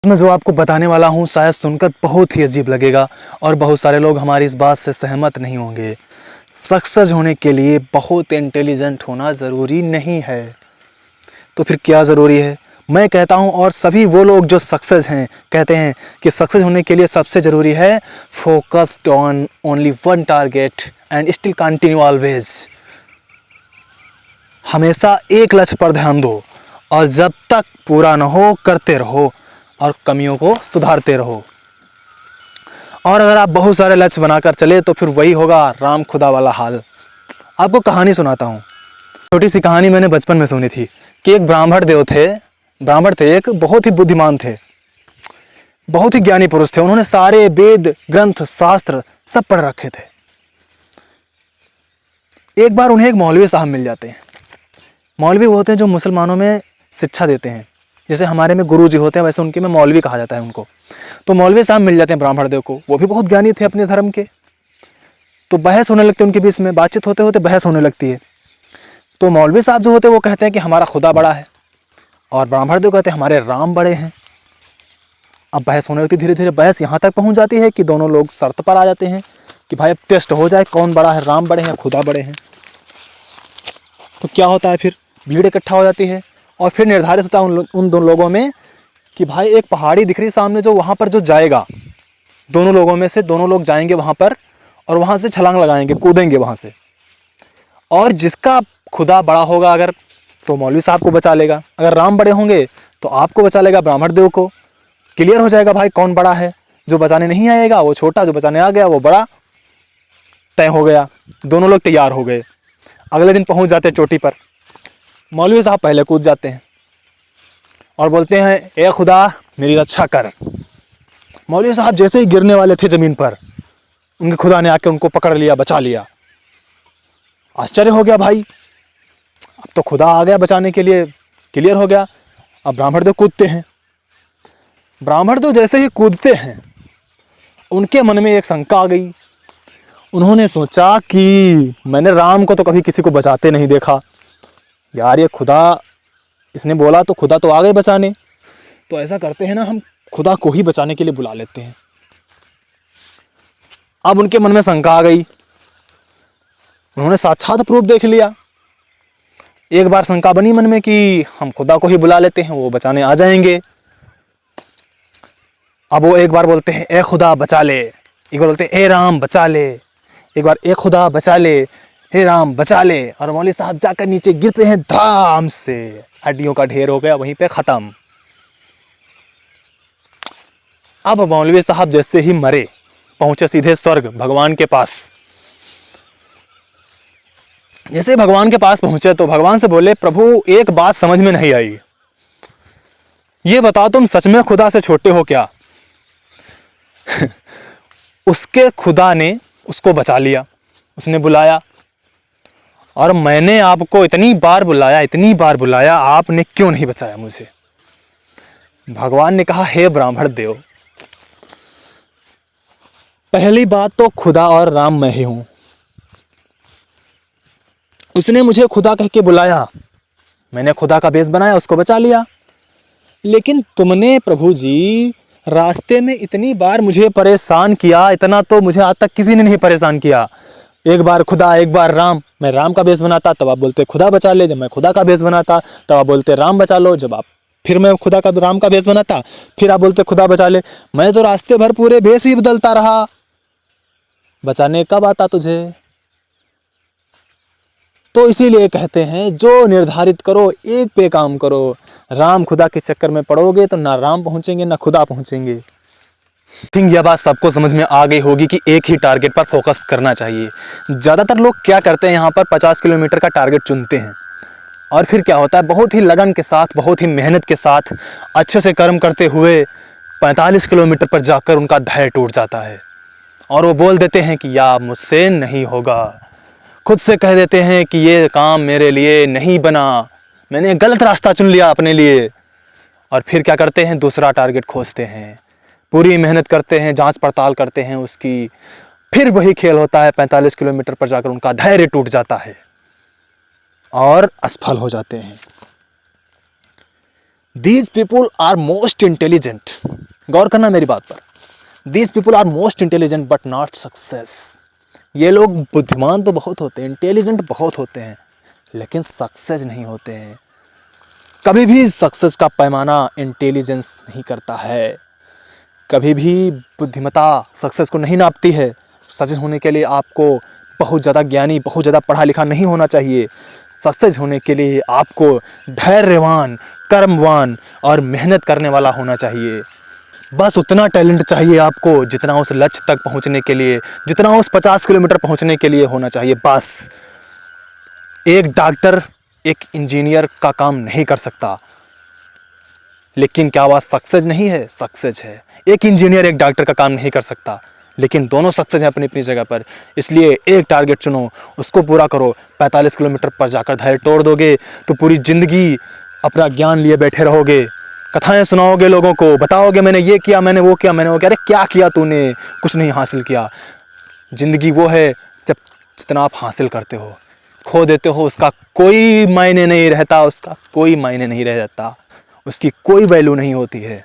मैं जो आपको बताने वाला हूँ शायद सुनकर बहुत ही अजीब लगेगा और बहुत सारे लोग हमारी इस बात से सहमत नहीं होंगे। सक्सेस होने के लिए बहुत इंटेलिजेंट होना ज़रूरी नहीं है। तो फिर क्या ज़रूरी है? मैं कहता हूँ और सभी वो लोग जो सक्सेस हैं कहते हैं कि सक्सेस होने के लिए सबसे ज़रूरी है focused on only one target and still continue always. हमेशा एक लक्ष्य पर ध्यान दो और जब तक पूरा न हो करते रहो और कमियों को सुधारते रहो। और अगर आप बहुत सारे लक्ष्य बनाकर चले तो फिर वही होगा राम खुदा वाला हाल। आपको कहानी सुनाता हूँ। छोटी सी कहानी मैंने बचपन में सुनी थी कि एक ब्राह्मण थे, एक बहुत ही बुद्धिमान थे, बहुत ही ज्ञानी पुरुष थे। उन्होंने सारे वेद ग्रंथ शास्त्र सब पढ़ रखे थे। एक बार उन्हें एक मौलवी साहब मिल जाते हैं। मौलवी वो होते हैं जो मुसलमानों में शिक्षा देते हैं, जैसे हमारे में गुरु जी होते हैं वैसे उनके में मौलवी कहा जाता है उनको। तो मौलवी साहब मिल जाते हैं ब्राह्मण देव को। वो भी बहुत ज्ञानी थे अपने धर्म के। तो बहस होने लगती है उनके बीच में, बातचीत होते होते बहस होने लगती है। तो मौलवी साहब जो होते हैं वो कहते हैं कि हमारा खुदा बड़ा है और ब्राह्मण देव कहते हैं हमारे राम बड़े हैं। अब बहस होने लगती, धीरे धीरे बहस यहाँ तक पहुँच जाती है कि दोनों लोग शर्त पर आ जाते हैं कि भाई अब टेस्ट हो जाए कौन बड़ा है, राम बड़े हैं खुदा बड़े हैं। तो क्या होता है, फिर भीड़ इकट्ठा हो जाती है और फिर निर्धारित होता है उन दोनों लोगों में कि भाई एक पहाड़ी दिख रही सामने, जो वहाँ पर जो जाएगा, दोनों लोगों में से दोनों लोग जाएंगे वहाँ पर और वहाँ से छलांग लगाएंगे, कूदेंगे वहाँ से। और जिसका खुदा बड़ा होगा अगर, तो मौलवी साहब को बचा लेगा। अगर राम बड़े होंगे तो आपको बचा लेगा, ब्राह्मण देव को। क्लियर हो जाएगा भाई कौन बड़ा है। जो बचाने नहीं आएगा वो छोटा, जो बचाने आ गया वो बड़ा। तय हो गया। दोनों लोग तैयार हो गए। अगले दिन पहुँच जाते चोटी पर। मौलवी साहब पहले कूद जाते हैं और बोलते हैं ए खुदा मेरी रक्षा कर। मौलवी साहब जैसे ही गिरने वाले थे ज़मीन पर, उनके खुदा ने आके उनको पकड़ लिया, बचा लिया। आश्चर्य हो गया भाई, अब तो खुदा आ गया बचाने के लिए, क्लियर हो गया। अब ब्राह्मण देव कूदते हैं। ब्राह्मण देव जैसे ही कूदते हैं उनके मन में एक शंका आ गई। उन्होंने सोचा कि मैंने राम को तो कभी किसी को बचाते नहीं देखा यार, ये खुदा, इसने बोला तो खुदा तो आ गए बचाने। तो ऐसा करते हैं ना, हम खुदा को ही बचाने के लिए बुला लेते हैं। अब उनके मन में शंका आ गई। उन्होंने साक्षात प्रूफ देख लिया। एक बार शंका बनी मन में कि हम खुदा को ही बुला लेते हैं, वो बचाने आ जाएंगे। अब वो एक बार बोलते हैं ए खुदा बचा ले, एक बार बोलते हैं ए राम बचा ले, एक बार ए खुदा बचा ले, हे राम बचा ले। और मौलवी साहब जाकर नीचे गिरते हैं धाम से। हड्डियों का ढेर हो गया, वहीं पे खत्म। अब मौलवी साहब जैसे ही मरे, पहुंचे सीधे स्वर्ग भगवान के पास। जैसे भगवान के पास पहुंचे तो भगवान से बोले प्रभु एक बात समझ में नहीं आई, ये बताओ तुम सच में खुदा से छोटे हो क्या? उसके खुदा ने उसको बचा लिया, उसने बुलाया, और मैंने आपको इतनी बार बुलाया, आपने क्यों नहीं बचाया मुझे? भगवान ने कहा हे ब्राह्मण देव, पहली बात तो खुदा और राम मैं ही हूं। उसने मुझे खुदा कह के बुलाया, मैंने खुदा का भेष बनाया, उसको बचा लिया। लेकिन तुमने प्रभु जी रास्ते में इतनी बार मुझे परेशान किया, इतना तो मुझे आज तक किसी ने नहीं परेशान किया। एक बार खुदा, एक बार राम। मैं राम का भेष बनाता तब आप बोलते खुदा बचा ले, जब मैं खुदा का भेष बनाता तब आप बोलते राम बचा लो, जब आप फिर मैं खुदा का राम का भेष बनाता फिर आप बोलते खुदा बचा ले। मैं तो रास्ते भर पूरे भेष ही बदलता रहा, बचाने कब आता तुझे? तो इसीलिए कहते हैं जो निर्धारित करो एक पे काम करो। राम खुदा के चक्कर में पड़ोगे तो ना राम पहुंचेंगे ना खुदा पहुंचेंगे। थिंक यह बात सबको समझ में आ गई होगी कि एक ही टारगेट पर फोकस करना चाहिए। ज़्यादातर लोग क्या करते हैं, यहाँ पर 50 किलोमीटर का टारगेट चुनते हैं और फिर क्या होता है, बहुत ही लगन के साथ, बहुत ही मेहनत के साथ, अच्छे से कर्म करते हुए 45 किलोमीटर पर जाकर उनका धैर्य टूट जाता है और वो बोल देते हैं कि यार मुझसे नहीं होगा। खुद से कह देते हैं कि ये काम मेरे लिए नहीं बना, मैंने गलत रास्ता चुन लिया अपने लिए। और फिर क्या करते हैं, दूसरा टारगेट खोजते हैं, पूरी मेहनत करते हैं, जांच पड़ताल करते हैं उसकी। फिर वही खेल होता है, 45 किलोमीटर पर जाकर उनका धैर्य टूट जाता है और असफल हो जाते हैं। These people are most intelligent, गौर करना मेरी बात पर, these people are most intelligent but not success. ये लोग बुद्धिमान तो बहुत होते हैं, इंटेलिजेंट बहुत होते हैं, लेकिन सक्सेस नहीं होते हैं। कभी भी सक्सेस का पैमाना इंटेलिजेंस नहीं करता है, कभी भी बुद्धिमत्ता सक्सेस को नहीं नापती है। सक्सेस होने के लिए आपको बहुत ज़्यादा ज्ञानी, बहुत ज़्यादा पढ़ा लिखा नहीं होना चाहिए। सक्सेस होने के लिए आपको धैर्यवान, कर्मवान और मेहनत करने वाला होना चाहिए। बस उतना टैलेंट चाहिए आपको जितना उस लक्ष्य तक पहुंचने के लिए, जितना उस 50 किलोमीटर पहुंचने के लिए होना चाहिए। बस एक डॉक्टर एक इंजीनियर का काम नहीं कर सकता, लेकिन क्या वह सक्सेस नहीं है? सक्सेस है। एक इंजीनियर एक डॉक्टर का काम नहीं कर सकता, लेकिन दोनों सक्सेस हैं अपनी अपनी जगह पर। इसलिए एक टारगेट चुनो, उसको पूरा करो। 45 किलोमीटर पर जाकर धैर्य तोड़ दोगे तो पूरी ज़िंदगी अपना ज्ञान लिए बैठे रहोगे, कथाएं सुनाओगे लोगों को, बताओगे मैंने ये किया, मैंने वो किया, मैंने वो किया। अरे क्या किया तूने? कुछ नहीं हासिल किया। ज़िंदगी वो है जब जितना आप हासिल करते हो, खो देते हो उसका कोई मायने नहीं रहता, उसका कोई मायने नहीं रह जाता, उसकी कोई वैल्यू नहीं होती है।